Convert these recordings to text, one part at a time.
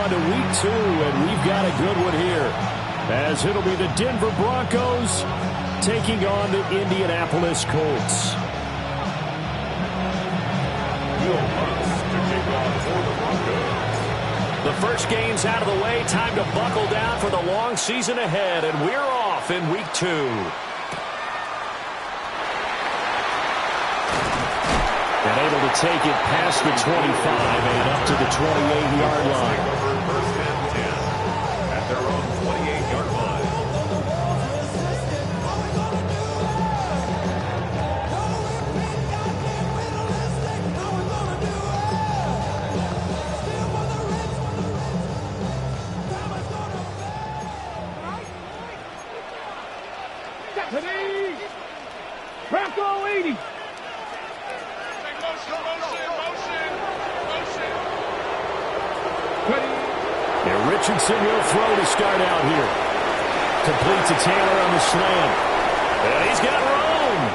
on to week 2, and we've got a good one here, as it'll be the Denver Broncos taking on the Indianapolis Colts. The first game's out of the way. Time to buckle down for the long season ahead, and we're off in week 2. And able to take it past the 25 and up to the 28-yard line. First and 10 at their own 28-yard line. Bronco 80. And Richardson will throw to start out here. Complete to Taylor on the slant. And he's got room.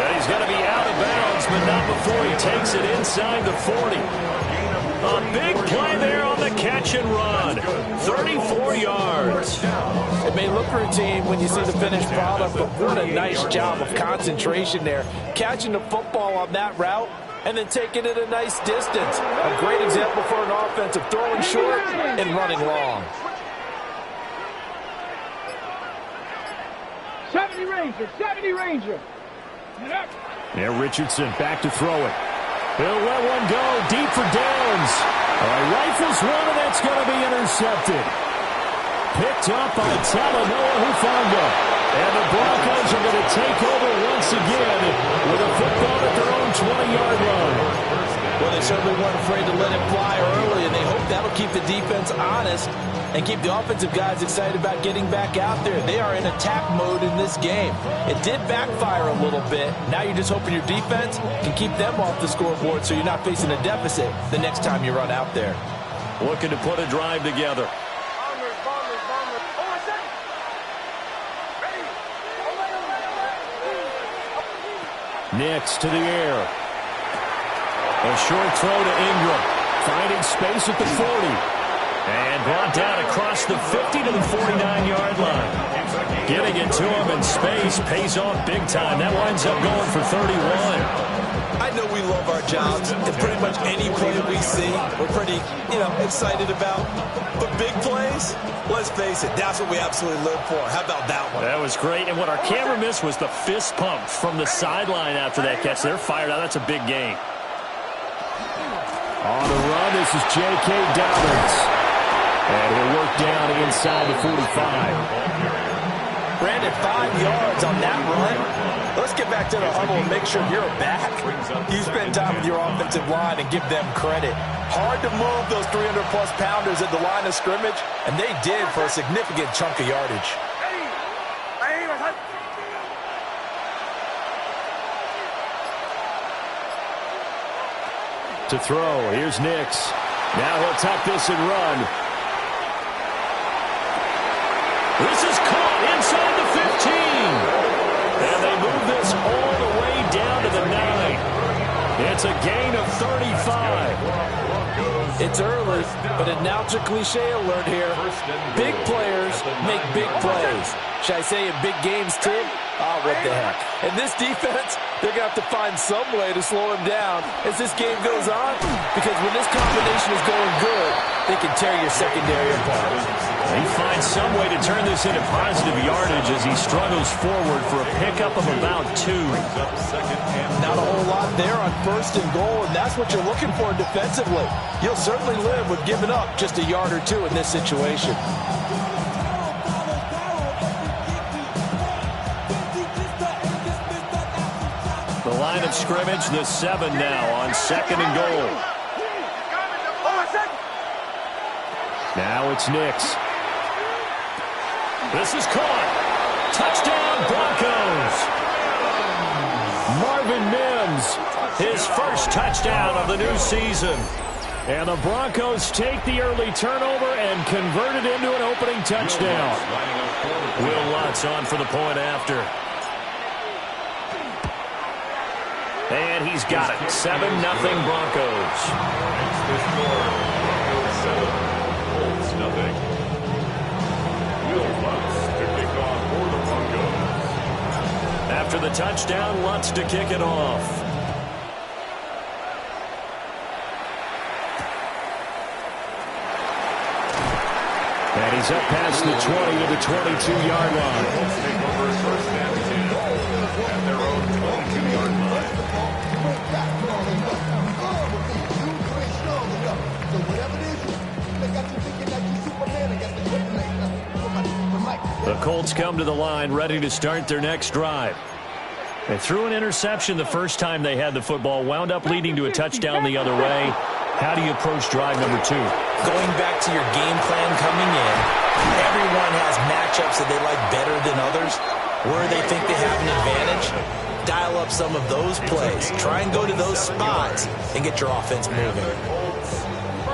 And he's going to be out of bounds, but not before he takes it inside the 40. A big play there on the catch and run. 34 yards. It may look routine when you see the finished product, but what a nice job of concentration there. Catching the football on that route and then taking it a nice distance. A great example for an offensive throwing short and running long. 70 Ranger, 70 Ranger. Now Richardson back to throw it. He'll let one go deep for Downs. Rifles one, and that's going to be intercepted. Picked up by Talanoa Hufanga. And the Broncos are going to take over once again with a football at their own 20-yard line. Well, they certainly weren't afraid to let it fly early, and they hope that'll keep the defense honest and keep the offensive guys excited about getting back out there. They are in attack mode in this game. It did backfire a little bit. Now you're just hoping your defense can keep them off the scoreboard so you're not facing a deficit the next time you run out there. Looking to put a drive together. Nix to the air. A short throw to Ingram. Finding space at the 40. And brought down across the 50 to the 49-yard line. Getting it to him in space pays off big time. That winds up going for 31. I know we love our jobs, and pretty much any play we see, we're pretty, excited about. But big plays, let's face it, that's what we absolutely live for. How about that one? That was great, and what our camera missed was the fist pump from the sideline after that catch. They're fired out. That's a big gain. On the run, this is J.K. Dobbins. And he'll work down inside the 45. Brandon, 5 yards on that run. Let's get back to the huddle and make sure you're back. You spend time with your offensive line and give them credit. Hard to move those 300-plus pounders at the line of scrimmage, and they did for a significant chunk of yardage. To throw, here's Nix. Now he'll tuck this and run. This is caught inside the 15. And they move this all the way down to the 9. It's a gain of 35. It's early, but announcer cliche alert here. Big players make big plays. Should I say in big games, too? Oh, what the heck. And this defense, they're going to have to find some way to slow him down as this game goes on, because when this combination is going good, they can tear your secondary apart. He finds some way to turn this into positive yardage as he struggles forward for a pickup of about 2. Not a whole lot there on 1st and goal, and that's what you're looking for defensively. You'll certainly live with giving up just a yard or 2 in this situation. The line of scrimmage, the 7 now on 2nd and goal. Now it's Nix. This is caught. Touchdown, Broncos. Marvin Mims, his first touchdown of the new season. And the Broncos take the early turnover and convert it into an opening touchdown. Will Lutz on for the point after. And he's got it. 7-0 Broncos. touchdown, Lutz to kick it off. And he's up past the 20 to the 22-yard line. Take over his first and 10 at their own 22-yard line. The Colts come to the line ready to start their next drive. They threw an interception the first time they had the football, wound up leading to a touchdown the other way. How do you approach drive number 2? Going back to your game plan coming in, everyone has matchups that they like better than others. Where they think they have an advantage, dial up some of those plays. Try and go to those spots and get your offense moving.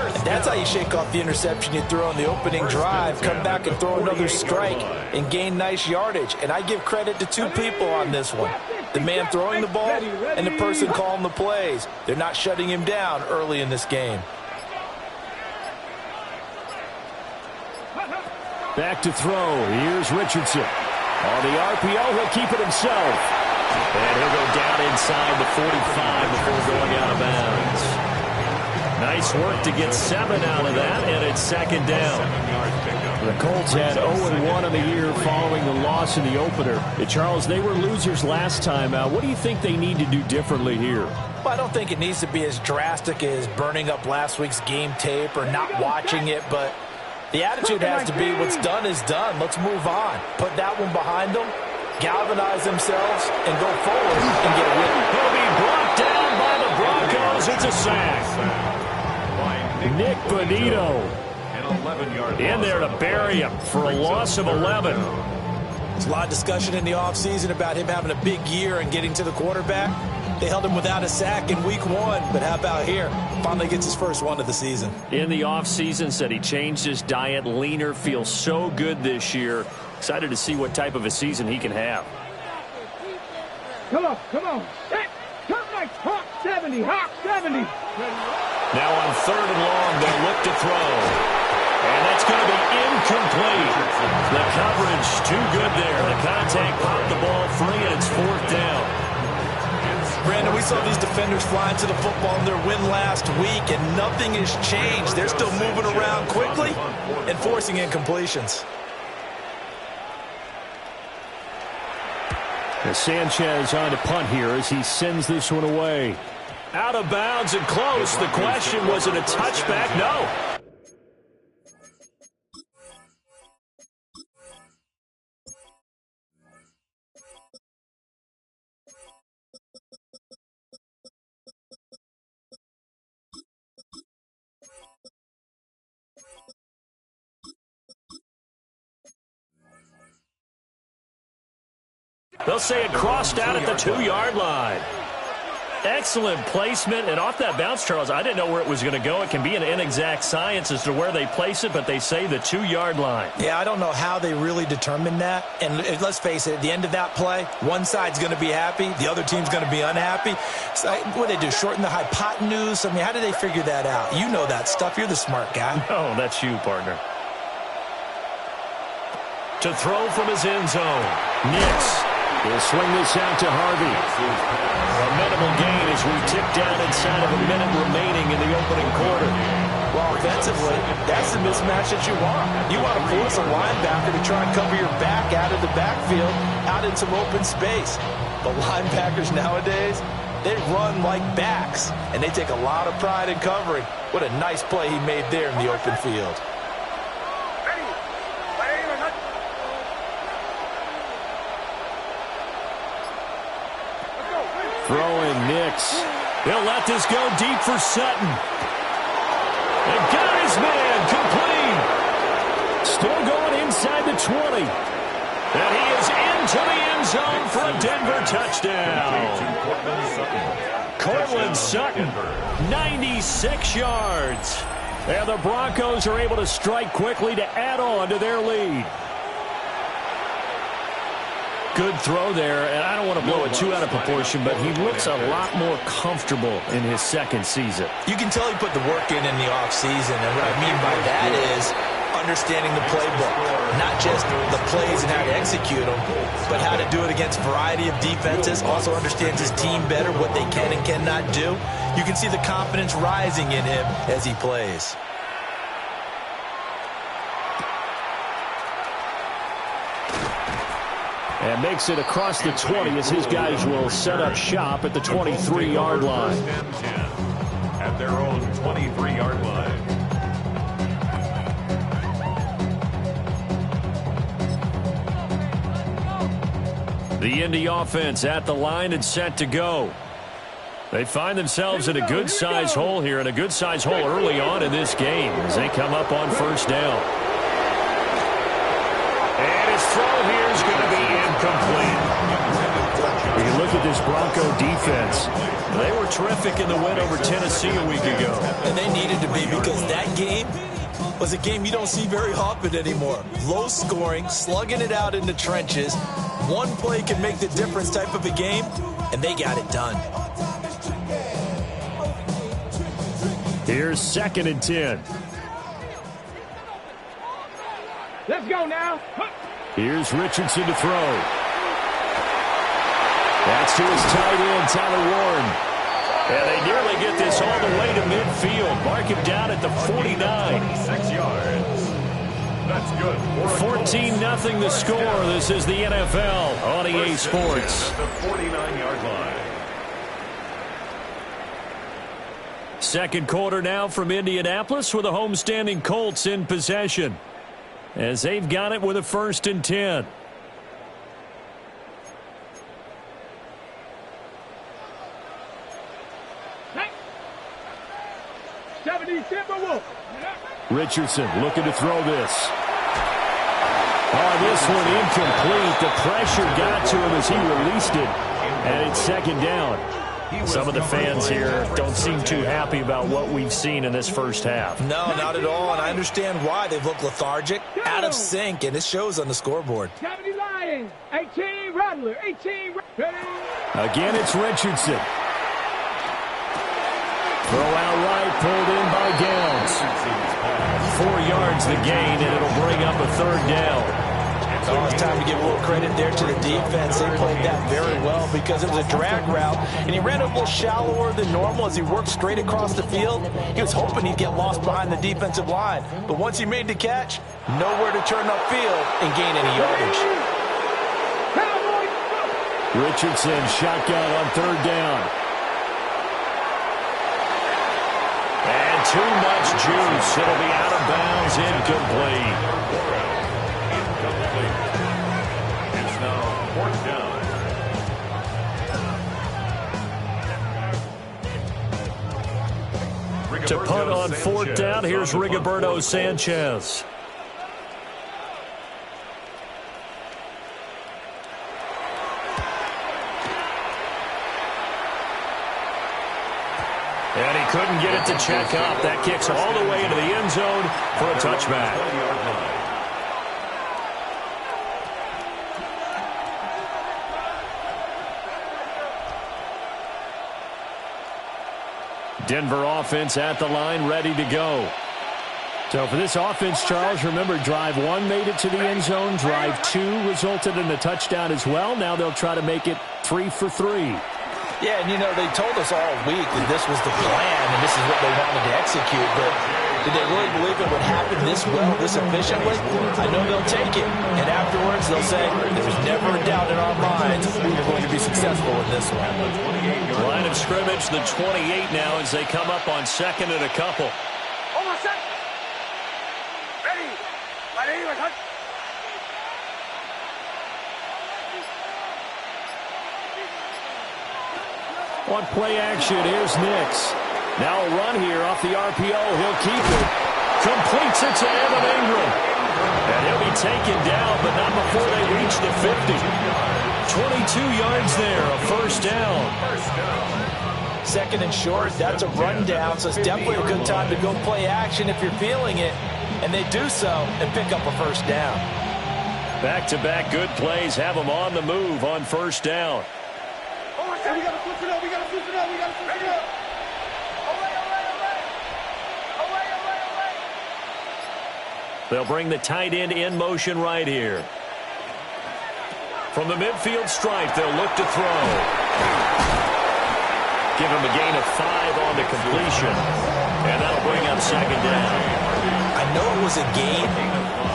And that's how you shake off the interception you throw on the opening drive, come back and throw another strike and gain nice yardage. And I give credit to two people on this one. The man throwing the ball and the person calling the plays. They're not shutting him down early in this game. Back to throw. Here's Richardson. On the RPO, he'll keep it himself. And he'll go down inside the 45 before going out of bounds. Nice work to get 7 out of that, and it's second down. The Colts had 0-1 in the year following the loss in the opener. Charles, they were losers last time out. What do you think they need to do differently here? Well, I don't think it needs to be as drastic as burning up last week's game tape or not watching it, but the attitude has to be what's done is done. Let's move on. Put that one behind them, galvanize themselves, and go forward and get a win. He'll be brought down by the Broncos. It's a sack. Nick Bonito in there to bury him for a loss of 11. There's a lot of discussion in the offseason about him having a big year and getting to the quarterback. They held him without a sack in week 1, but how about here? Finally gets his first one of the season. In the offseason, said he changed his diet, leaner, feels so good this year. Excited to see what type of a season he can have. Come on, come on. Hey, turn right, Hawk 70, Hawk 70. Now on 3rd and long, they'll look to throw. And that's going to be incomplete. The coverage too good there. The contact popped the ball free, and it's 4th down. Brandon, we saw these defenders flying to the football in their win last week, and nothing has changed. They're still moving around quickly and forcing incompletions. Sanchez on to punt here as he sends this one away. Out of bounds and close. The question, was it a touchback? No. They'll say it crossed out at the 2-yard line. Excellent placement, and off that bounce, Charles, I didn't know where it was going to go. It can be an inexact science as to where they place it, but they say the 2-yard line. Yeah, I don't know how they really determined that. And let's face it, at the end of that play, one side's going to be happy, the other team's going to be unhappy. So what do they do, shorten the hypotenuse? I mean, how do they figure that out? You know that stuff. You're the smart guy. No, that's you, partner. To throw from his end zone. Nix. He'll swing this out to Harvey. A minimal gain as we tick down inside of a minute remaining in the opening quarter. Well, offensively, that's the mismatch that you want. You want to force a linebacker to try and cover your back out of the backfield, out in some open space. The linebackers nowadays, they run like backs, and they take a lot of pride in covering. What a nice play he made there in the open field. Throwing Nix. He'll let this go deep for Sutton. And got his man complete. Still going inside the 20. And he is into the end zone for a Denver touchdown. Cortland Sutton, 96 yards. And the Broncos are able to strike quickly to add on to their lead. Good throw there, and I don't want to blow it too out of proportion, but he looks a lot more comfortable in his second season. You can tell he put the work in the offseason, and what I mean by that is understanding the playbook. Not just the plays and how to execute them, but how to do it against a variety of defenses. Also understands his team better, what they can and cannot do. You can see the confidence rising in him as he plays. And makes it across the 20 as his guys will set up shop at the 23-yard line. At their own 23-yard line. The Indy offense at the line and set to go. They find themselves in a good-sized hole here, and a good-sized hole early on in this game as they come up on first down. And his throw here is going to be incomplete. We can look at this Bronco defense. They were terrific in the win over Tennessee a week ago. And they needed to be, because that game was a game you don't see very often anymore. Low scoring, slugging it out in the trenches. One play can make the difference type of a game, and they got it done. Here's 2nd and 10. Let's go now. Here's Richardson to throw. That's to his tight end, Tyler Warren. And they nearly get this all the way to midfield. Mark him down at the 49. 6 yards. That's good. 14-0 the score. This is the NFL on EA Sports. The 49-yard line. Second quarter now from Indianapolis with the homestanding Colts in possession, as they've got it with a 1st and 10. Richardson looking to throw this. Oh, this one incomplete. The pressure got to him as he released it, and it's 2nd down. Some of the fans here don't seem too happy about what we've seen in this first half. No, not at all, and I understand why. They've looked lethargic, out of sync, and it shows on the scoreboard. 70 Lions, 18 Rattler, 18 Again, it's Richardson. Throw out right, pulled in by Downs. 4 yards the gain, and it'll bring up a 3rd down. Oh, it's time to give a little credit there to the defense. They played that very well because it was a drag route, and he ran a little shallower than normal as he worked straight across the field. He was hoping he'd get lost behind the defensive line, but once he made the catch, nowhere to turn upfield and gain any yardage. Richardson shotgun on 3rd down. And too much juice. It'll be out of bounds, incomplete. It's now 4th down. To punt on 4th down, here's Rigoberto Sanchez. And he couldn't get it to check up. That kicks all the way into the end zone for a touchback. Denver offense at the line, ready to go. So for this offense, Charles, remember, drive 1 made it to the end zone. Drive 2 resulted in a touchdown as well. Now they'll try to make it 3 for 3. Yeah, and, you know, they told us all week that this was the plan and this is what they wanted to execute, but did they really believe it would happen this well, this efficiently? I know they'll take it, and afterwards they'll say, there's never a doubt in our minds we were going to be successful in this one. Line of scrimmage, the 28 now as they come up on 2nd and a couple. Almost set. Ready. On play action, here's Nix. Now a run here off the RPO. He'll keep it. Completes it to Evan Ingram. And he'll be taken down, but not before they reach the 50. 22 yards there, a 1st down. 2nd and short, that's a rundown, so it's definitely a good time to go play action if you're feeling it. And they do so and pick up a 1st down. Back-to-back good plays have them on the move on 1st down. We got to switch it up. We got to switch it up. We got to switch it up. Away. They'll bring the tight end in motion right here. From the midfield stripe, they'll look to throw. Give him a gain of 5 on the completion. And that'll bring up second down. I know it was a gain,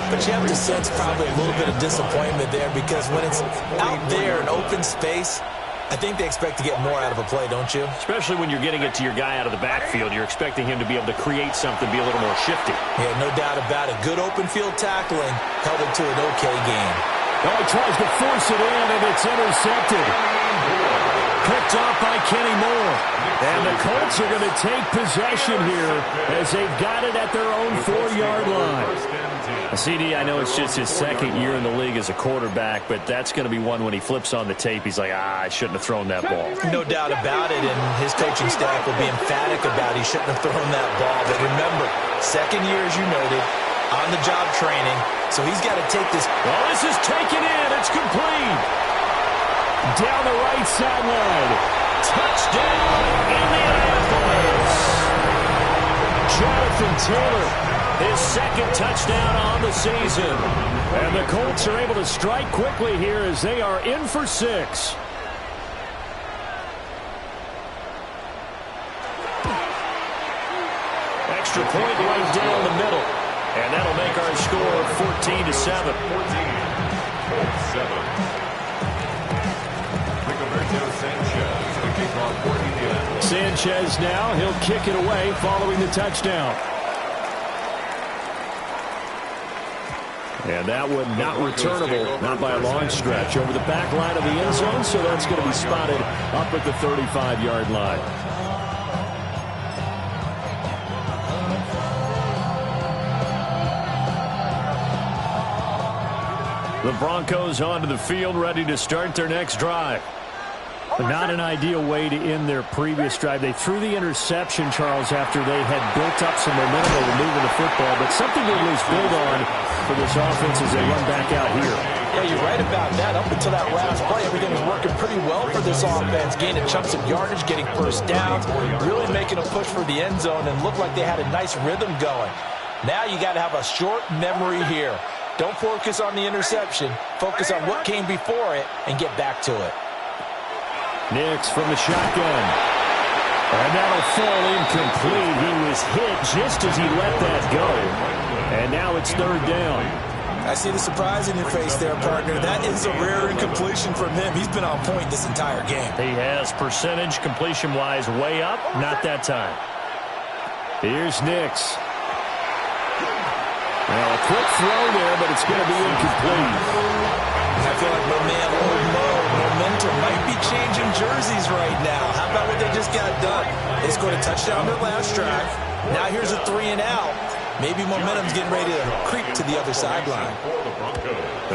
but you have to sense probably a little bit of disappointment there because when it's out there in open space, I think they expect to get more out of a play, don't you? Especially when you're getting it to your guy out of the backfield. You're expecting him to be able to create something, be a little more shifty. Yeah, no doubt about it. Good open field tackling held it to an okay game. Oh, he tries to force it in, and it's intercepted. Picked off by Kenny Moore. And the Colts are going to take possession here as they've got it at their own 4-yard line. CD, I know it's just his second year in the league as a quarterback, but that's going to be one when he flips on the tape. He's like, I shouldn't have thrown that ball. No doubt about it, and his coaching staff will be emphatic about he shouldn't have thrown that ball. But remember, second year, as you noted, on-the-job training, so he's got to take this. Well, this is taken in. It's complete. Down the right sideline. Touchdown, Indianapolis. Jonathan Taylor, his second touchdown on the season. And the Colts are able to strike quickly here as they are in for 6. Extra point right down the middle. And that'll make our score 14-7. 14-7. Sanchez now, he'll kick it away following the touchdown. And that one not returnable, not by a long stretch, over the back line of the end zone, so that's going to be spotted up at the 35-yard line. The Broncos onto the field, ready to start their next drive. Not an ideal way to end their previous drive. They threw the interception, Charles, after they had built up some momentum over moving the football, but something to at least build on for this offense as they run back out here. Yeah, you're right about that. Up until that last play, everything was working pretty well for this offense, gaining chunks of yardage, getting first downs, really making a push for the end zone, and looked like they had a nice rhythm going. Now you got to have a short memory here. Don't focus on the interception. Focus on what came before it and get back to it. Nix from the shotgun. And that'll fall incomplete. He was hit just as he let that go. And now it's third down. I see the surprise in your face there, partner. That is a rare incompletion from him. He's been on point this entire game. He has percentage completion-wise way up. Not that time. Here's Nix. Well, a quick throw there, but it's going to be incomplete. I feel like my man, old Mo, momentum might be changing jerseys right now. How about what they just got done? They scored a touchdown their last drive. Now here's a 3 and out. Maybe momentum's getting ready to creep to the other sideline.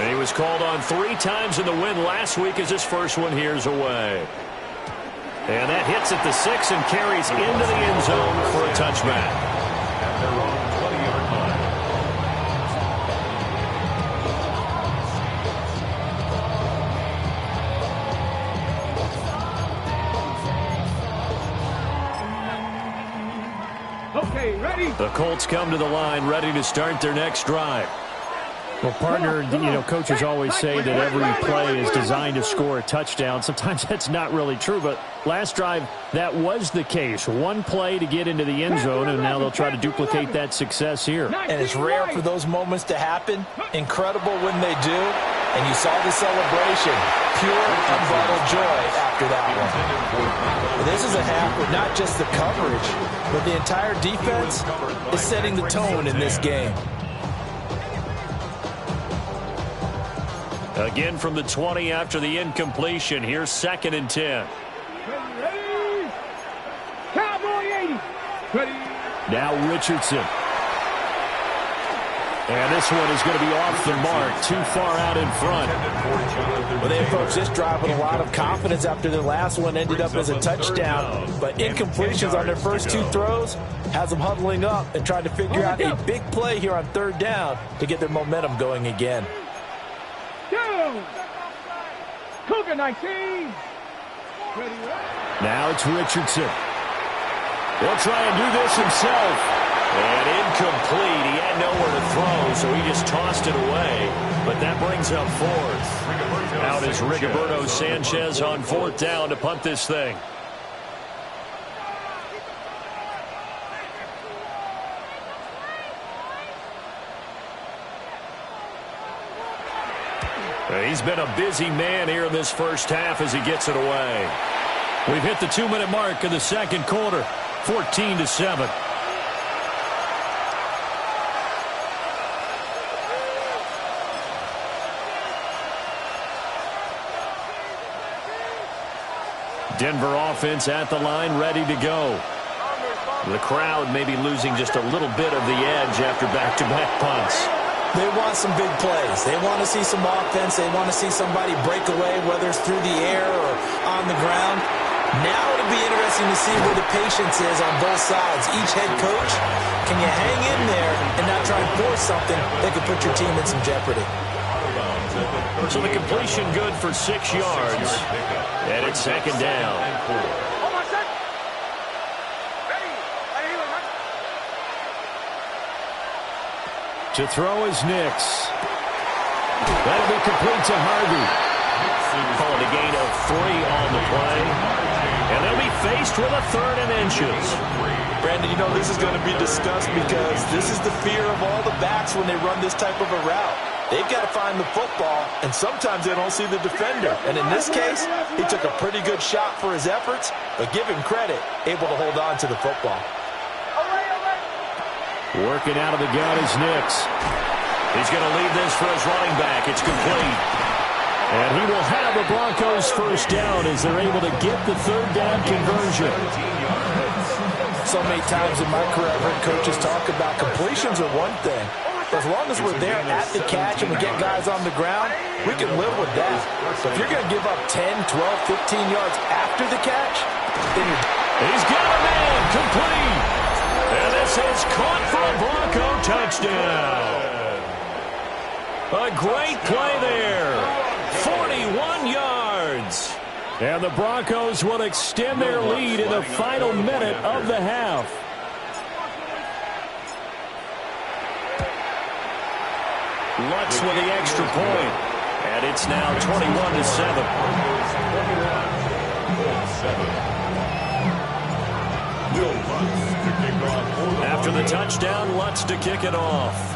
He was called on 3 times in the win last week as his first one here's away. And that hits at the 6 and carries into the end zone for a touchback. At their own 20-yard line. Okay, ready? The Colts come to the line ready to start their next drive. Well, partner, coaches always say that every play is designed to score a touchdown. Sometimes that's not really true, but last drive, that was the case. One play to get into the end zone, and now they'll try to duplicate that success here. And it's rare for those moments to happen. Incredible when they do. And you saw the celebration. Pure, unbridled joy after that one. This is a half with not just the coverage, but the entire defense is setting the tone in this game. Again from the 20 after the incompletion. Here's 2nd and 10. Ready? Cowboy 80. Ready? Now Richardson. And this one is going to be off the mark, too far out in front. Well, they approached this drive with a lot of confidence after their last one ended up as a touchdown. But incompletions on their first 2 throws has them huddling up and trying to figure out a big play here on 3rd down to get their momentum going again. Cougar 19. Ready? Now it's Richardson. He'll try and do this himself. And incomplete. He had nowhere to throw, so he just tossed it away. But that brings up fourth. Out is Rigoberto Sanchez on fourth down to punt this thing. He's been a busy man here in this first half as he gets it away. We've hit the 2-minute mark of the second quarter, 14-7. Denver offense at the line, ready to go. The crowd may be losing just a little bit of the edge after back-to-back punts. They want some big plays. They want to see some offense. They want to see somebody break away, whether it's through the air or on the ground. Now it'll be interesting to see where the patience is on both sides. Each head coach, can you hang in there and not try and force something that could put your team in some jeopardy? So the completion good for 6 yards. And it's second down. To throw is Nix. That'll be complete to Harvey. Calling a gain of 3 on the play. And they'll be faced with a third and inches. Brandon, you know this is going to be discussed because this is the fear of all the backs when they run this type of a route. They've got to find the football, and sometimes they don't see the defender. And in this case, he took a pretty good shot for his efforts, but give him credit, able to hold on to the football. Working out of the gun is Nix. He's going to leave this for his running back. It's complete. And he will have the Broncos first down as they're able to get the third down conversion. So many times in my career, I've heard coaches talk about completions are one thing. As long as we're there at the catch and we get guys on the ground, we can live with that. But if you're going to give up 10, 12, 15 yards after the catch, then you're... He's got a man complete. And this is caught for a Bronco touchdown. A great play there. 41 yards. And the Broncos will extend their lead in the final minute of the half. Lutz with the extra point. And it's now 21-7. After the touchdown, Lutz to kick it off.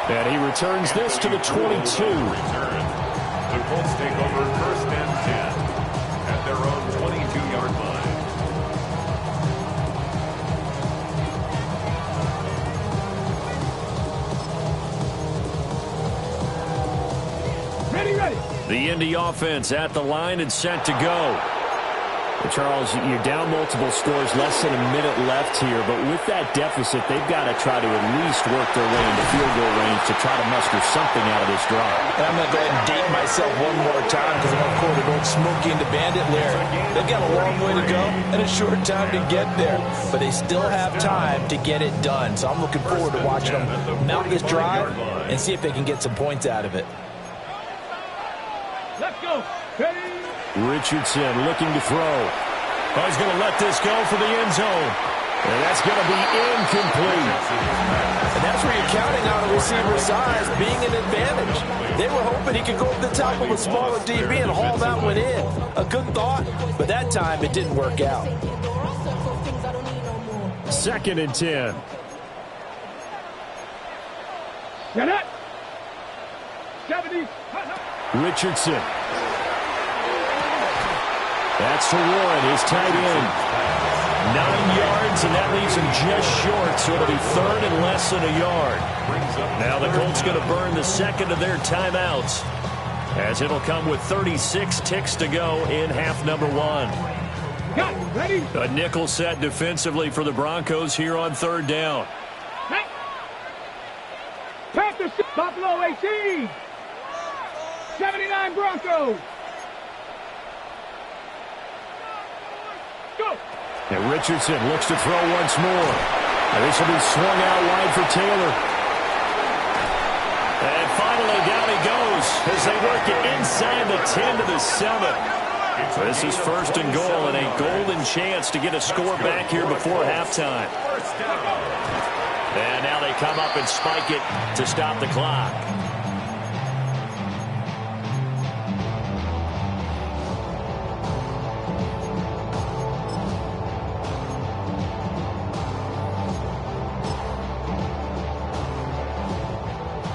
And he returns this to the 22. The Colts take over first and 10 at their own 22-yard line. Ready. The Indy offense at the line and set to go. Charles, you're down multiple scores, less than a minute left here, but with that deficit, they've got to try to at least work their way into field goal range to try to muster something out of this drive. And I'm going to go ahead and date myself one more time because I'm going to quote an old Smokey and the Bandit lyric. They've got a long way to go and a short time to get there, but they still have time to get it done. So I'm looking forward to watching them mount this drive and see if they can get some points out of it. Let's go. Ready. Richardson looking to throw. Oh, he's going to let this go for the end zone. And that's going to be incomplete. And that's where you're counting on a receiver's size being an advantage. They were hoping he could go over the top of a smaller DB and haul that one in. A good thought, but that time it didn't work out. 2nd and 10. Get it. 70. Richardson. That's to Warren, his tight end. 9 yards, and that leaves him just short, so it'll be third and less than a yard. Now the Colts going to burn the second of their timeouts, as it'll come with 36 ticks to go in half number 1. Got it. Ready. A nickel set defensively for the Broncos here on third down. Panther, Buffalo 18. 79 Broncos. Go. And Richardson looks to throw once more. And this will be swung out wide for Taylor. And finally down he goes as they work it inside the 10 to the 7. This is 1st and goal and a golden chance to get a score back here before halftime. And now they come up and spike it to stop the clock.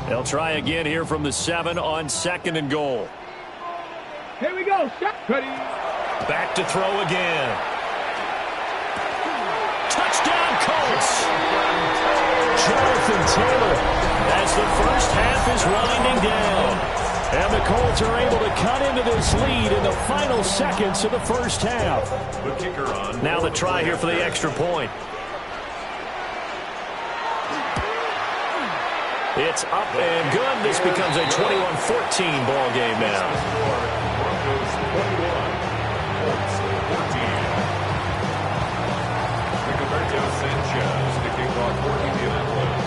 They'll try again here from the 7 on 2nd and goal. Here we go. Shot. Ready. Back to throw again. Touchdown, Colts. Jonathan Taylor as the first half is winding down. And the Colts are able to cut into this lead in the final seconds of the first half. The kicker on. Now the try here for the extra point. It's up and good. This becomes a 21-14 ball game now. Broncos 21, Colts 14. Rigoberto Sanchez, the kickoff for Indianapolis.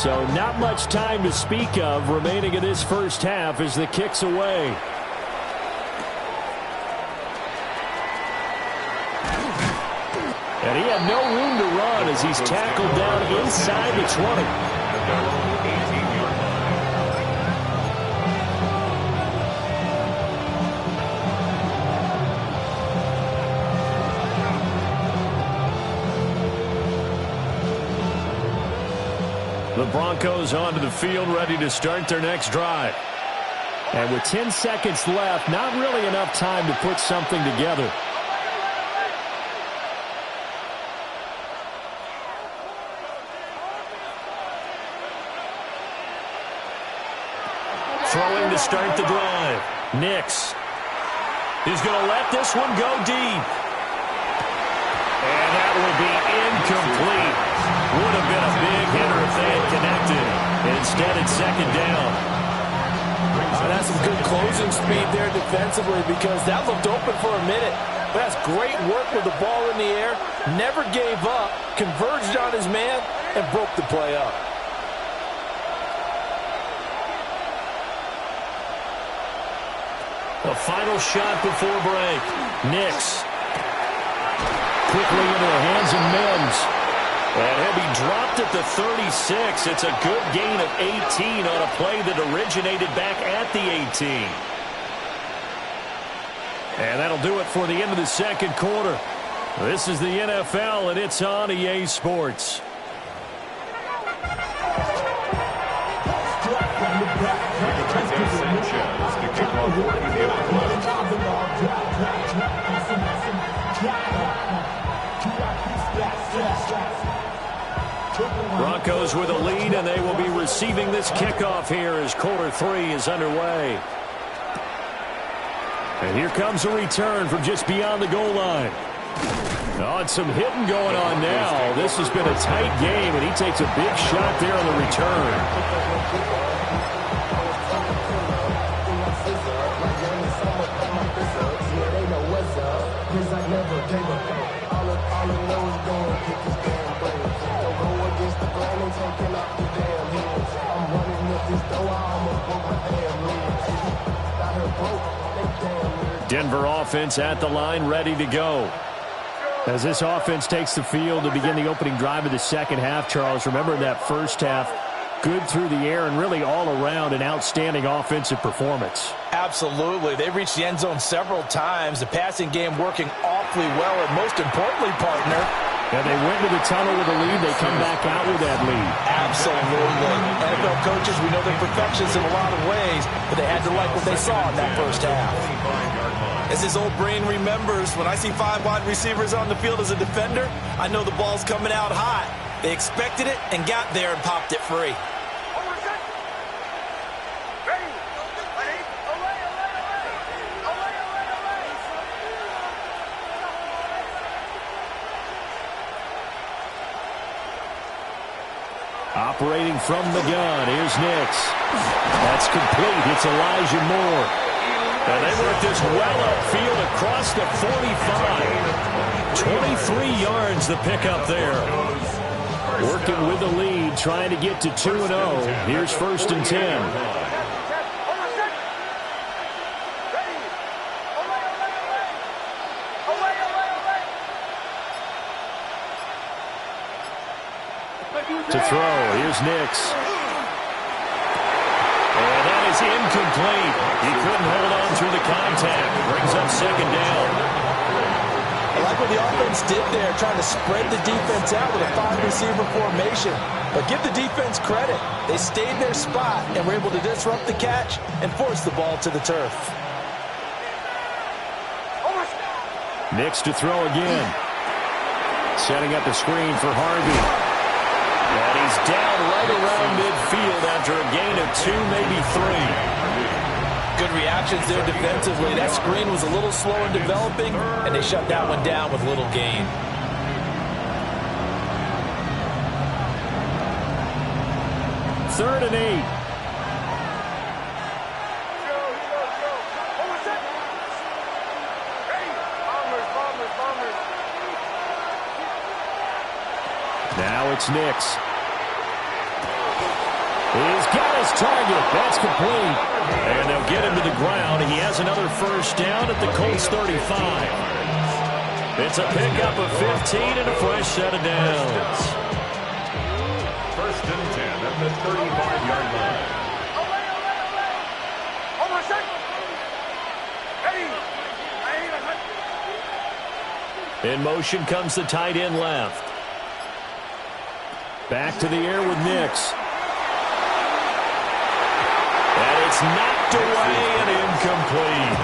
So not much time to speak of remaining in this first half as the kick's away. And he had no room to run as he's tackled down inside the 20. At their own 18-yard line. The Broncos onto the field ready to start their next drive. And with 10 seconds left, not really enough time to put something together. Throwing to start the drive. Nix. He's going to let this one go deep. And that will be incomplete. Would have been a big hitter if they had connected. Instead, it's 2nd down. That's some good closing speed there defensively because that looked open for a minute. But that's great work with the ball in the air. Never gave up. Converged on his man and broke the play up. A final shot before break. Nix. Quickly into the hands of Mims. And he'll be dropped at the 36. It's a good gain of 18 on a play that originated back at the 18. And that'll do it for the end of the second quarter. This is the NFL, and it's on EA Sports. Sanchez, the kickoff for Indianapolis. Broncos with a lead, and they will be receiving this kickoff here as quarter 3 is underway. And here comes a return from just beyond the goal line. Oh, and some hitting going on now. This has been a tight game, and he takes a big shot there on the return. Denver offense at the line, ready to go. As this offense takes the field to begin the opening drive of the second half, Charles, remember in that first half, good through the air and really all around an outstanding offensive performance. Absolutely. They reached the end zone several times. The passing game working awfully well, and most importantly, partner, and they went to the tunnel with a lead. They come back out with that lead. Absolutely. NFL coaches, we know they're perfectionists in a lot of ways, but they had to like what they saw in that first half. As his old brain remembers, when I see 5 wide receivers on the field as a defender, I know the ball's coming out hot. They expected it and got there and popped it free. Operating from the gun, here's Nix. That's complete. It's Elijah Moore. And they work this well upfield across the 45. 23 yards the pickup there. Working with the lead, trying to get to 2-0. Here's 1st and 10. To throw, here's Nix. And that is incomplete. He couldn't hold on through the contact. Brings up 2nd down. I like what the offense did there, trying to spread the defense out with a 5-receiver formation. But give the defense credit. They stayed their spot and were able to disrupt the catch and force the ball to the turf. Nix to throw again. Setting up a screen for Harvey. And he's down right around midfield after a gain of 2, maybe 3. Good reactions there defensively. That screen was a little slow in developing, and they shut that one down with little gain. Third and 8. Now it's Nix. He's got his target. That's complete. And they'll get him to the ground. He has another 1st down at the Colts 35. It's a pickup of 15 and a fresh set of downs. 1st and 10 at the 35-yard line. In motion comes the tight end left. Back to the air with Nix. And it's knocked away and incomplete.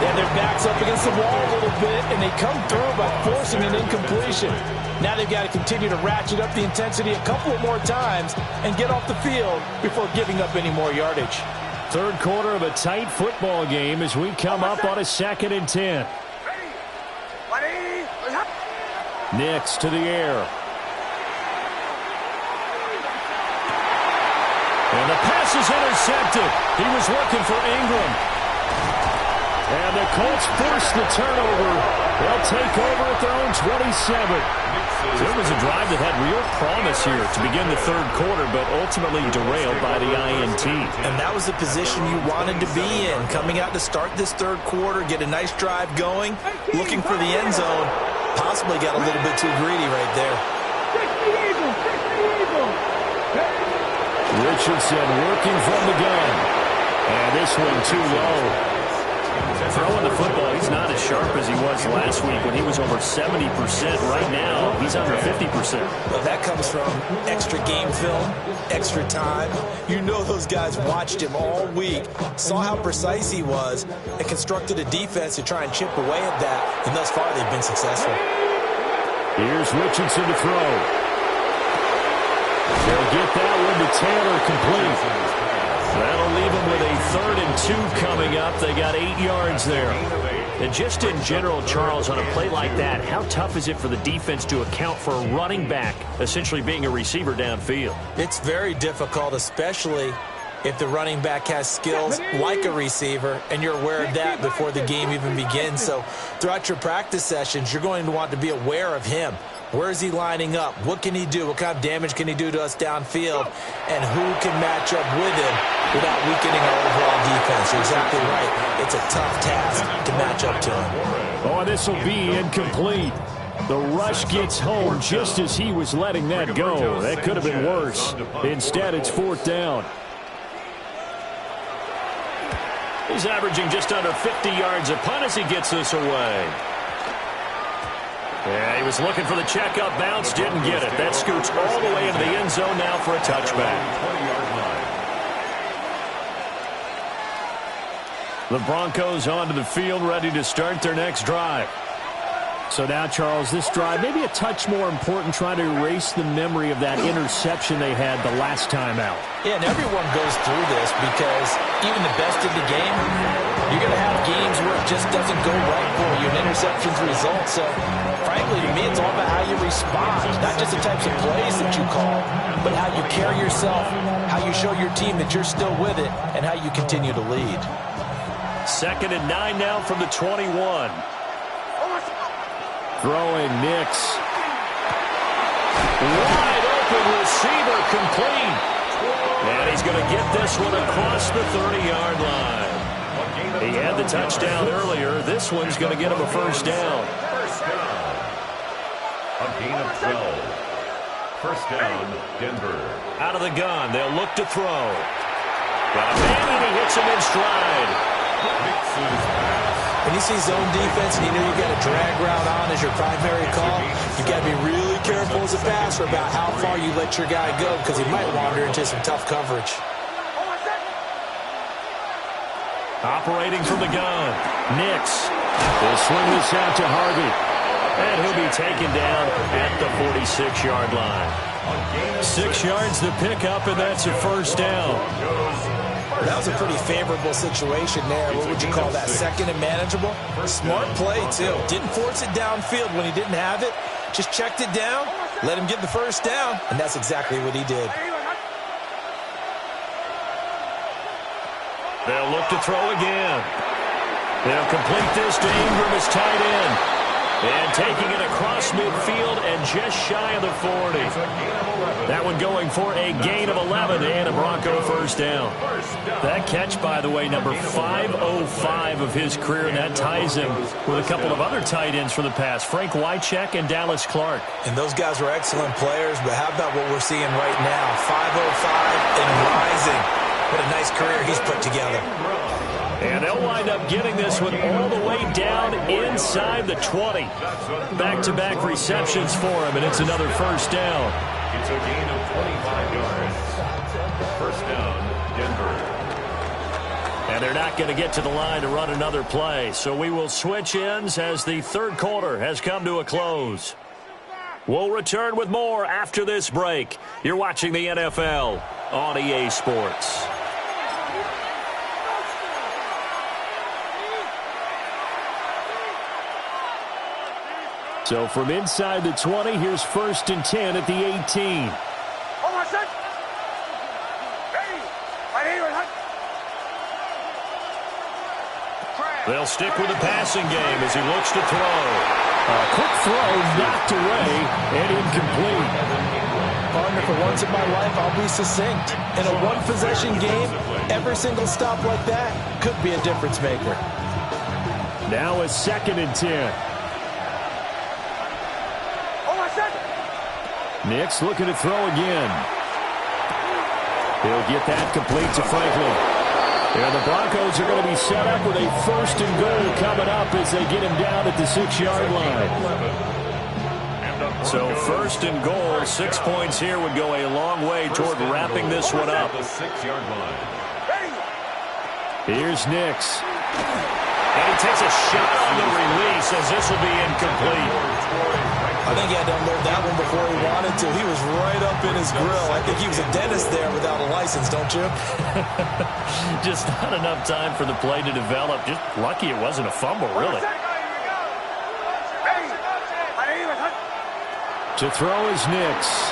And their back's up against the wall a little bit, and they come through by forcing an incompletion. Now they've got to continue to ratchet up the intensity a couple of more times and get off the field before giving up any more yardage. 3rd quarter of a tight football game as we come up on a 2nd and 10. Nix to the air. And the pass is intercepted. He was looking for Ingram. And the Colts force the turnover. They'll take over at their own 27. It was a drive that had real promise here to begin the 3rd quarter, but ultimately derailed by the INT. And that was the position you wanted to be in. Coming out to start this 3rd quarter, get a nice drive going, looking for the end zone. Possibly got a little bit too greedy right there. Richardson working from the gun. And this one too low. Throwing the football, he's not as sharp as he was last week when he was over 70%. Right now, he's under 50%. Well, that comes from extra game film, extra time. You know those guys watched him all week, saw how precise he was, and constructed a defense to try and chip away at that. And thus far, they've been successful. Here's Richardson to throw. They'll get that one to Taylor complete. That'll leave them with a 3rd and 2 coming up. They got 8 yards there. And just in general, Charles, on a play like that, how tough is it for the defense to account for a running back essentially being a receiver downfield? It's very difficult, especially if the running back has skills like a receiver, and you're aware of that before the game even begins. So throughout your practice sessions, you're going to want to be aware of him. Where is he lining up? What can he do? What kind of damage can he do to us downfield? And who can match up with him without weakening our overall defense? You're exactly right. It's a tough task to match up to him. Oh, this will be incomplete. The rush gets home just as he was letting that go. That could have been worse. Instead, it's 4th down. He's averaging just under 50 yards a punt as he gets this away. Yeah, he was looking for the checkup bounce, didn't get it. That scoots all the way into the end zone now for a touchback. The Broncos onto the field, ready to start their next drive. So now, Charles, this drive maybe a touch more important, trying to erase the memory of that interception they had the last time out. Yeah, and everyone goes through this because even the best in the game, you're going to have games where it just doesn't go right for you, and interceptions result. So, frankly, to me, it's all about how you respond, not just the types of plays that you call, but how you carry yourself, how you show your team that you're still with it, and how you continue to lead. 2nd and 9 now from the 21. Throwing Nix. Wide open receiver complete. And he's going to get this one across the 30-yard line. He had the touchdown earlier. This one's going to get him a first down. First down. A gain of 12. First down, Denver. Out of the gun, they'll look to throw. Got a man, and he hits him in stride. Mixes pass. When you see zone defense and you know you've got a drag route on as your primary call, you've got to be really careful as a passer about how far you let your guy go because he might wander into some tough coverage. Operating from the gun, Nix will swing this out to Harvey. And he'll be taken down at the 46-yard line. 6 yards to pick up, and that's a first down. That was a pretty favorable situation there. What would you call that? Second and manageable? Smart play, too. Didn't force it downfield when he didn't have it. Just checked it down, let him get the first down, and that's exactly what he did. They'll look to throw again. They'll complete this to Ingram as tight end. And taking it across midfield and just shy of the 40. That one going for a gain of 11 and a Bronco first down. That catch, by the way, number 505 of his career, and that ties him with a couple of other tight ends for the past, Frank Wycheck and Dallas Clark. And those guys were excellent players, but how about what we're seeing right now? 505 and rising. What a nice career he's put together. And they'll wind up getting this one all the way down inside the 20. Back-to-back receptions for him, and it's another first down. It's a gain of 25 yards. First down, Denver. And they're not going to get to the line to run another play, so we will switch ends as the third quarter has come to a close. We'll return with more after this break. You're watching the NFL on EA Sports. So from inside the 20, here's first and 10 at the 18. They'll stick with the passing game as he looks to throw. A quick throw knocked away and incomplete. Partner, for once in my life, I'll be succinct. In a one-possession game, every single stop like that could be a difference maker. Now a second and 10. Nix looking to throw again. He'll get that complete to Franklin. And the Broncos are going to be set up with a first and goal coming up as they get him down at the 6-yard line. So first and goal, 6 points here would go a long way toward wrapping this one up. The 6-yard line. Here's Nix. And he takes a shot on the release as this will be incomplete. I think he had to unload that one before he wanted to. He was right up in his grill. I think he was a dentist there without a license, don't you? Just not enough time for the play to develop. Just lucky it wasn't a fumble, really. To throw is Nix.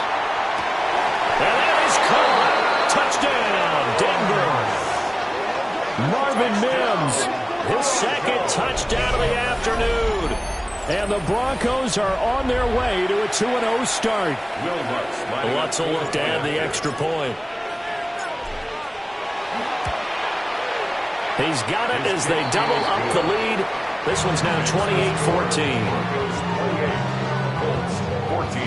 And that is caught. Touchdown, Denver. Marvin Mims, his second touchdown of the afternoon. And the Broncos are on their way to a 2-0 start. Lutz will look to add the extra point. He's got it as they double up the lead. This one's now 28-14. Colts 14.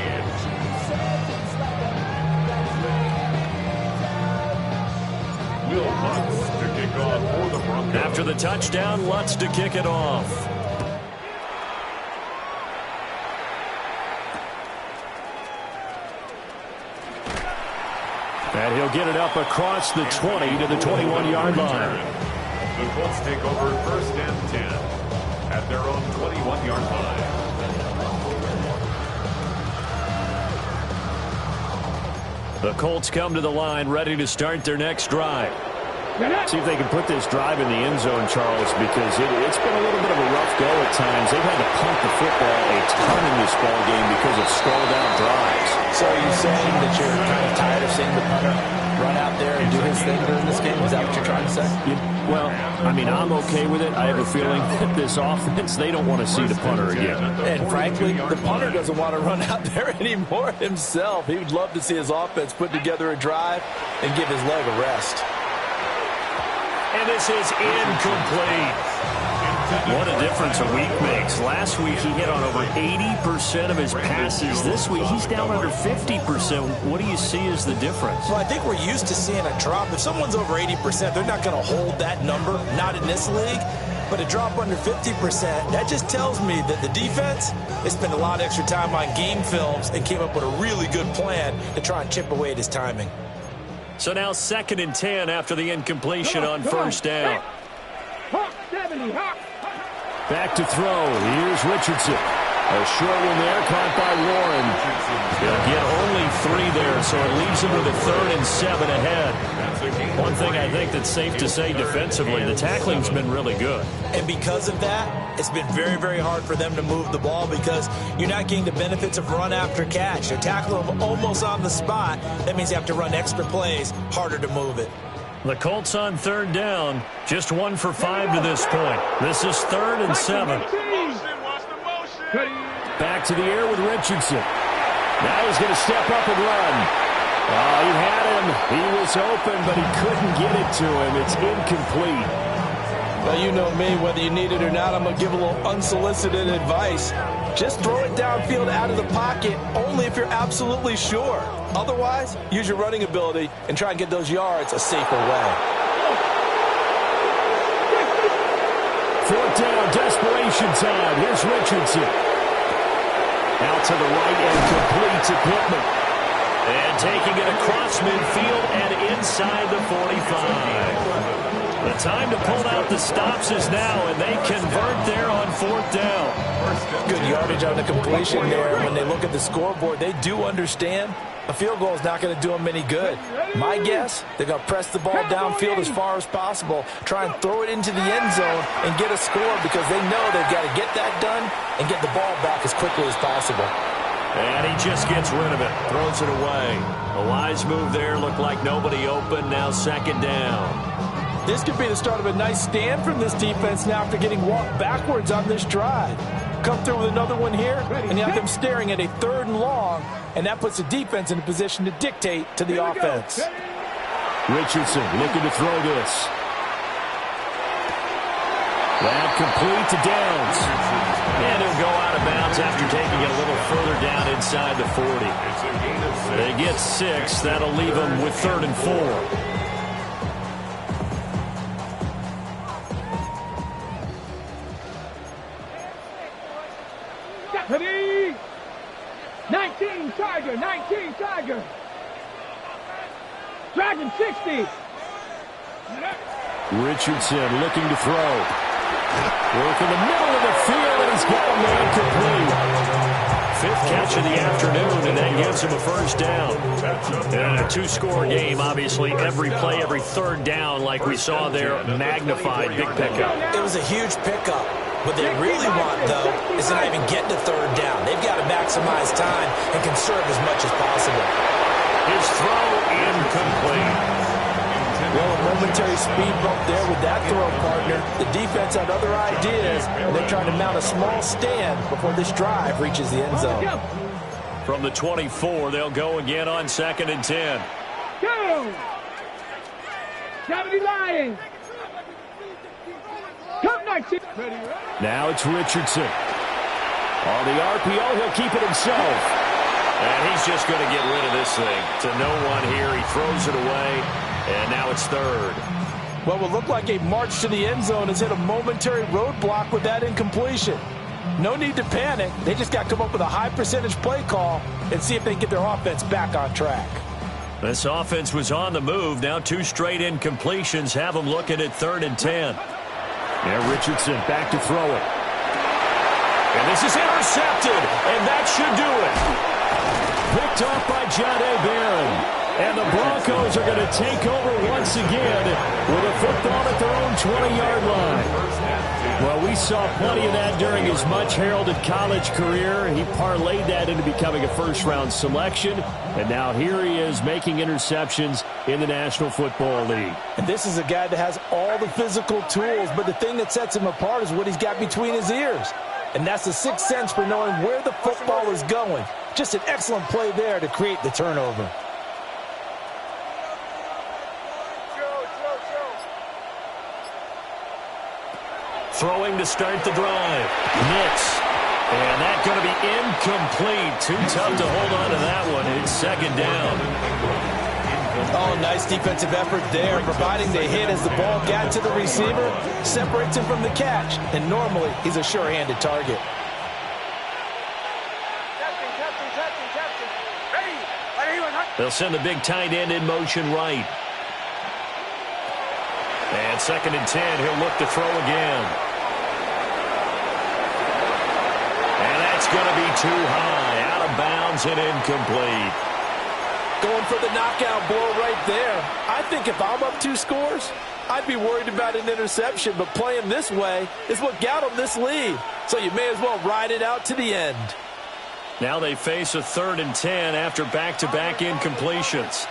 Will Lutz to kick off for the Broncos. After the touchdown, Lutz to kick it off. And he'll get it up across the 20 to the 21-yard line. The Colts take over first and 10 at their own 21-yard line. The Colts come to the line ready to start their next drive. See if they can put this drive in the end zone, Charles, because it's been a little bit of a rough go at times they've had to punt the football a ton in this ball game because of stalled-out drives. So are you saying that you're kind of tired of seeing the punter run out there and do his thing during this game? Is that what you're trying to say? Well, I mean, I'm okay with it. I have a feeling that this offense, they don't want to see the punter again. And frankly, the punter doesn't want to run out there anymore himself. He would love to see his offense put together a drive and give his leg a rest. And this is incomplete. What a difference a week makes. Last week he hit on over 80% of his passes. This week he's down under 50%. What do you see as the difference? Well, I think we're used to seeing a drop. If someone's over 80%, they're not going to hold that number, not in this league. But a drop under 50%, that just tells me that the defense has spent a lot of extra time on game films and came up with a really good plan to try and chip away at his timing. So now 2nd and 10 after the incompletion on first down. Hawk 70, Hawk. Back to throw. Here's Richardson. A short one there, caught by Warren. He'll get only 3 there, so it leaves him with a 3rd and 7 ahead. One thing I think that's safe to say defensively, the tackling's been really good. And because of that, it's been very, very hard for them to move the ball because you're not getting the benefits of run after catch. They're tackling them almost on the spot. That means you have to run extra plays, harder to move it. The Colts on 3rd down, just 1 for 5 to this point. This is 3rd and 7. Back to the air with Richardson. Now he's going to step up and run. He had him. He was open, but he couldn't get it to him. It's incomplete. Well, you know me, whether you need it or not, I'm going to give a little unsolicited advice. Just throw it downfield out of the pocket only if you're absolutely sure. Otherwise, use your running ability and try and get those yards a safer way. 4th down, desperation time. Here's Richardson. Out to the right and complete to Pittman. And taking it across midfield and inside the 45. The time to pull out the stops is now, and they convert there on 4th down. Good yardage on the completion there. When they look at the scoreboard, they do understand a field goal is not going to do them any good. My guess, they're going to press the ball downfield as far as possible, try and throw it into the end zone and get a score because they know they've got to get that done and get the ball back as quickly as possible. And he just gets rid of it, throws it away. A wise move there, looked like nobody open, now 2nd down. This could be the start of a nice stand from this defense now after getting walked backwards on this drive. Come through with another one here, and you have them staring at a 3rd and long, and that puts the defense in a position to dictate to the offense. Richardson looking to throw this. That complete to Downs. And he'll go out of bounds after taking it a little further down inside the 40. They get 6. That'll leave them with 3rd and 4. 19 Tiger, 19 Tiger. Dragon 60. Richardson looking to throw. Work in the middle of the field, and he's got a man complete. 5th catch of the afternoon, and that gives him a 1st down. And a 2-score game, obviously, every play, every 3rd down, like we saw there, magnified, big pickup. It was a huge pickup. What they really want, though, is to not even get to 3rd down. They've got to maximize time and conserve as much as possible. His throw incomplete. Well, a momentary speed bump there with that throw, partner. The defense had other ideas, and they're trying to mount a small stand before this drive reaches the end zone. From the 24, they'll go again on 2nd and 10. Go! 70 Lions. Come 19. Now it's Richardson. On the RPO, he'll keep it himself. And he's just going to get rid of this thing. To no one here. He throws it away. And now it's 3rd. What will look like a march to the end zone has hit a momentary roadblock with that incompletion. No need to panic. They just got to come up with a high percentage play call and see if they can get their offense back on track. This offense was on the move. Now 2 straight incompletions have them looking at 3rd and 10. Now Richardson back to throw it. And this is intercepted. And that should do it. Picked off by John A. Barron. And the Broncos are going to take over once again with a football at their own 20-yard line. Well, we saw plenty of that during his much-heralded college career. He parlayed that into becoming a first-round selection, and now here he is making interceptions in the National Football League. And this is a guy that has all the physical tools, but the thing that sets him apart is what he's got between his ears. And that's the sixth sense for knowing where the football is going. Just an excellent play there to create the turnover. Throwing to start the drive. Nix. And that's going to be incomplete. Too tough to hold on to that one. It's second down. Oh, nice defensive effort there, providing the hit as the ball got to the receiver, separates him from the catch, and normally he's a sure-handed target. They'll send the big tight end in motion right. And second and 10, he'll look to throw again. And that's going to be too high, out of bounds and incomplete. Going for the knockout blow right there. I think if I'm up 2 scores, I'd be worried about an interception, but playing this way is what got them this lead. So you may as well ride it out to the end. Now they face a 3rd and 10 after back-to-back incompletions.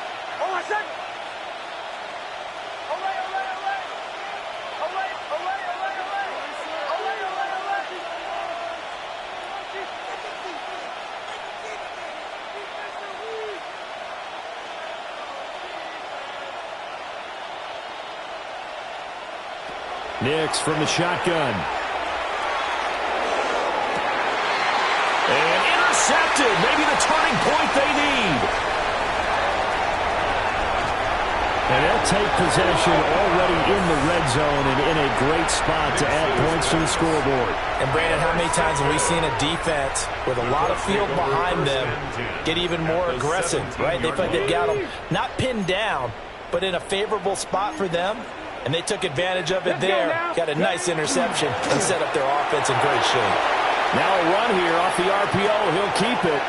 Nix from the shotgun. And intercepted. Maybe the turning point they need. And they'll take possession already in the red zone and in a great spot to add points to the scoreboard. And, Brandon, how many times have we seen a defense with a lot of field behind them get even more aggressive, right? They feel like they've got them not pinned down, but in a favorable spot for them. And they took advantage of it there. Got a nice interception and set up their offense in great shape. Now a run here off the RPO. He'll keep it.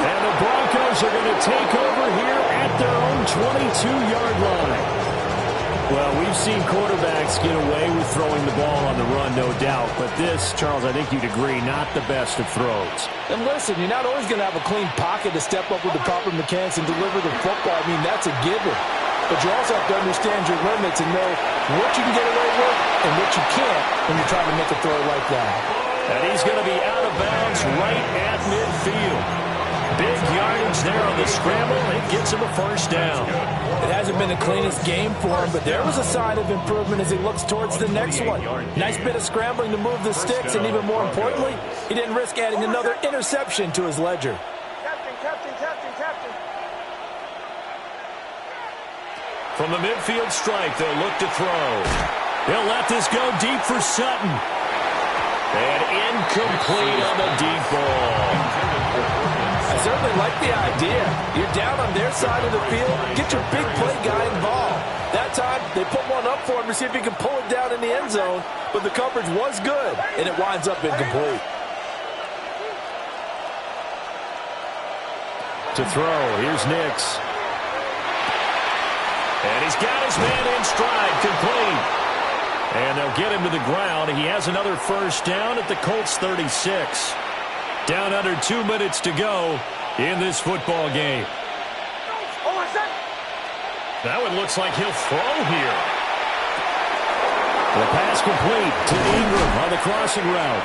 And the Broncos are going to take over here at their own 22-yard line. Well, we've seen quarterbacks get away with throwing the ball on the run, no doubt. But this, Charles, I think you'd agree, not the best of throws. And listen, you're not always going to have a clean pocket to step up with the proper mechanics and deliver the football. I mean, that's a given. But you also have to understand your limits and know what you can get away with and what you can't when you're trying to make a throw like that. And he's going to be out of bounds right at midfield. Big yardage there on the scramble. It gets him a first down. It hasn't been the cleanest game for him, but there was a sign of improvement as he looks towards the next one. Nice bit of scrambling to move the sticks, and even more importantly, he didn't risk adding another interception to his ledger. From the midfield stripe, they'll look to throw. They'll let this go deep for Sutton. And incomplete on the deep ball. I certainly like the idea. You're down on their side of the field. Get your big play guy involved. That time, they put one up for him to see if he can pull it down in the end zone. But the coverage was good, and it winds up incomplete. To throw, here's Nix. And he's got his man in stride, complete. And they'll get him to the ground. He has another first down at the Colts 36. Down under 2 minutes to go in this football game. Now it looks like he'll throw here. The pass complete to Ingram on the crossing route.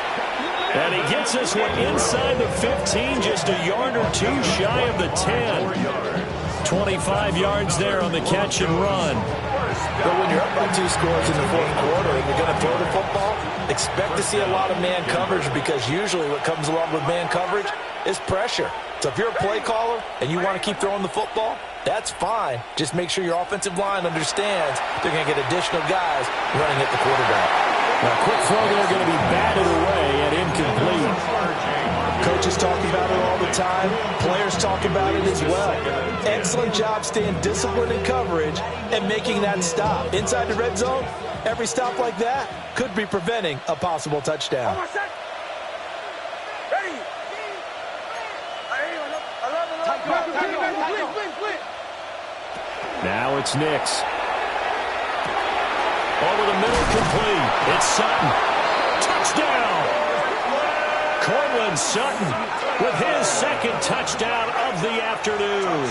And he gets this one inside the 15, just a yard or two shy of the 10. 25 yards there on the catch and run. But when you're up by 2 scores in the fourth quarter and you're going to throw the football, expect to see a lot of man coverage, because usually what comes along with man coverage is pressure. So if you're a play caller and you want to keep throwing the football, that's fine. Just make sure your offensive line understands they're going to get additional guys running at the quarterback. Now, quick throw there going to be batted away and incomplete. Coaches talk about it all the time. Players talk about it as well. Excellent job staying disciplined in coverage and making that stop. Inside the red zone, every stop like that could be preventing a possible touchdown. Now it's Nix. Over the middle, complete. It's Sutton. Touchdown! Cortland Sutton with his second touchdown of the afternoon.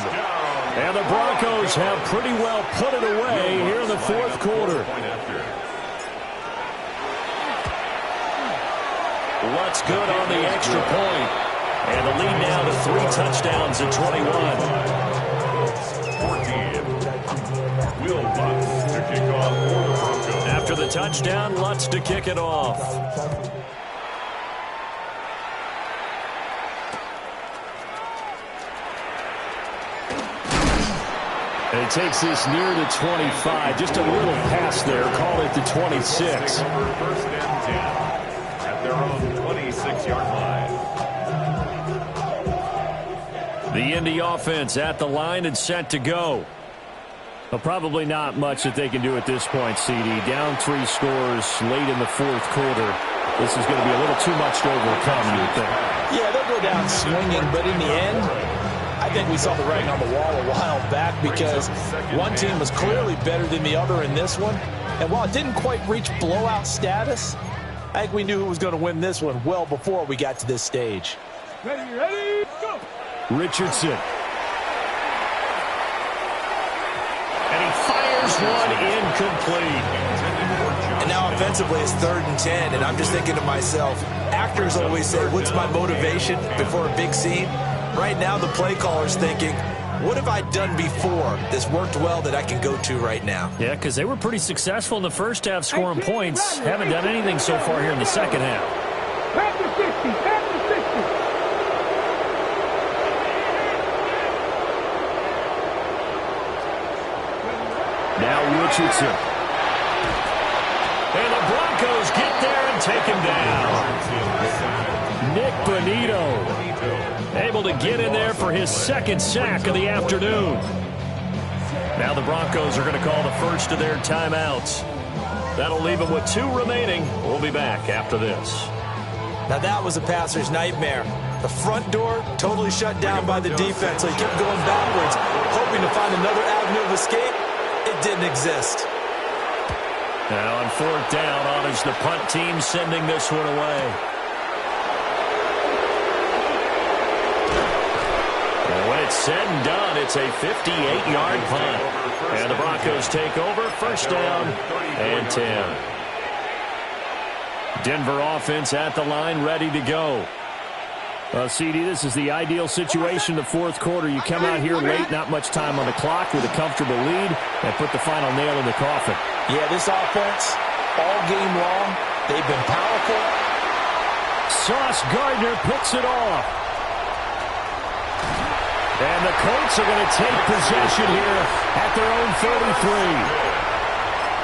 And the Broncos have pretty well put it away here in the fourth quarter. What's good on the extra point. And the lead now to 3 touchdowns at 21. 14. Will Lutz to kick off for the Broncos. After the touchdown, Lutz to kick it off. And he takes this near the 25. Just a little pass there. Call it the 26. First and 10 at their own 26-yard line. The Indy offense at the line and set to go. Well, probably not much that they can do at this point, CD. Down 3 scores late in the fourth quarter. This is going to be a little too much to overcome, you would think. Yeah, they'll go down swinging, but in the end, I think we saw the writing on the wall a while back because one team was clearly better than the other in this one. And while it didn't quite reach blowout status, I think we knew who was going to win this one well before we got to this stage. Ready, go! Richardson. And he fires one incomplete. And now offensively it's 3rd and 10, and I'm just thinking to myself, actors always say, what's my motivation before a big scene? Right now the play caller's thinking, what have I done before that's worked well that I can go to right now? Yeah, because they were pretty successful in the first half scoring points. Haven't done anything so far here in the second half. Back to 50, back to 50. Now Richardson. And the Broncos get there and take him down. Nick Bonito able to get in there for his second sack of the afternoon. Now the Broncos are going to call the first of their timeouts. That'll leave them with 2 remaining. We'll be back after this. Now that was a passer's nightmare. The front door totally shut down by the defense, so he kept going backwards, hoping to find another avenue of escape. It didn't exist. Now on 4th down, honors the punt team sending this one away. And when it's said and done, it's a 58-yard punt. And the Broncos take over, 1st down and 10. Denver offense at the line, ready to go. CD, this is the ideal situation in the fourth quarter. You come out here late, not much time on the clock with a comfortable lead, and put the final nail in the coffin. Yeah, this offense, all game long, they've been powerful. Sauce Gardner picks it off. And the Colts are going to take possession here at their own 33.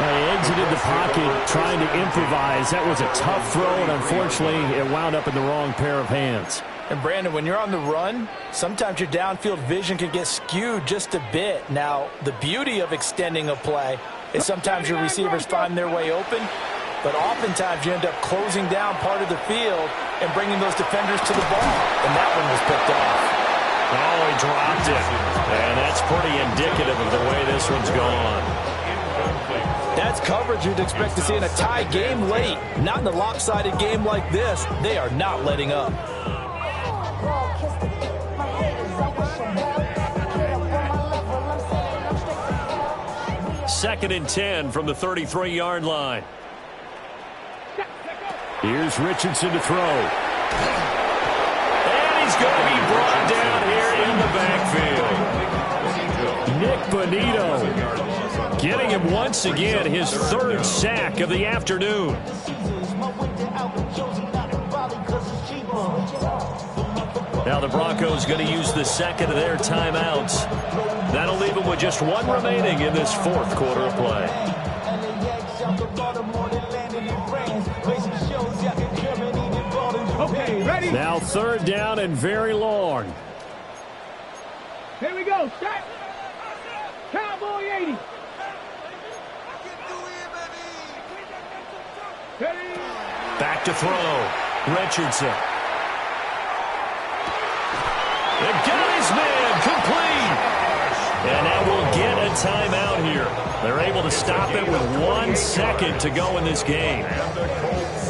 They exited the pocket trying to improvise. That was a tough throw, and unfortunately, it wound up in the wrong pair of hands. And Brandon, when you're on the run, sometimes your downfield vision can get skewed just a bit. Now, the beauty of extending a play is sometimes your receivers find their way open, but oftentimes you end up closing down part of the field and bringing those defenders to the ball. And that one was picked off. Oh, he dropped it. And that's pretty indicative of the way this one's gone. That's coverage you'd expect to see in a tie game late. Not in a lopsided game like this. They are not letting up. 2nd and 10 from the 33-yard line. Here's Richardson to throw. And he's going to be brought down here in the backfield. Nick Bonito getting him once again his 3rd sack of the afternoon. Now the Broncos going to use the 2nd of their timeouts. That'll leave them with just 1 remaining in this 4th quarter of play. Okay, ready? Now 3rd down and very long. Here we go. Set. Cowboy 80. Ready? Back to throw. Richardson. They got his man complete. And now we'll get a timeout here. They're able to stop it with 1 second to go in this game.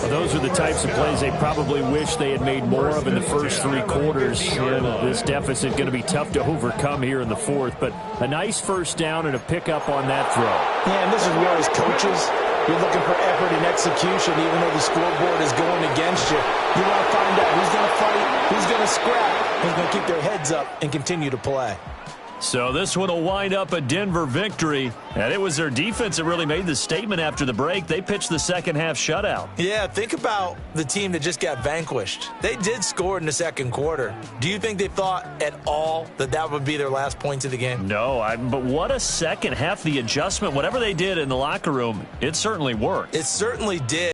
Well, those are the types of plays they probably wish they had made more of in the first 3 quarters. And this deficit going to be tough to overcome here in the fourth. But a nice first down and a pickup on that throw. Yeah, and this is where as coaches, you're looking for effort and execution, even though the scoreboard is going against you. You want to find out who's going to fight, who's going to scrap, who's going to keep their heads up and continue to play. So this one will wind up a Denver victory. And it was their defense that really made the statement after the break. They pitched the second half shutout. Yeah, think about the team that just got vanquished. They did score in the second quarter. Do you think they thought at all that that would be their last points of the game? No, but what a second half. The adjustment, whatever they did in the locker room, it certainly worked. It certainly did.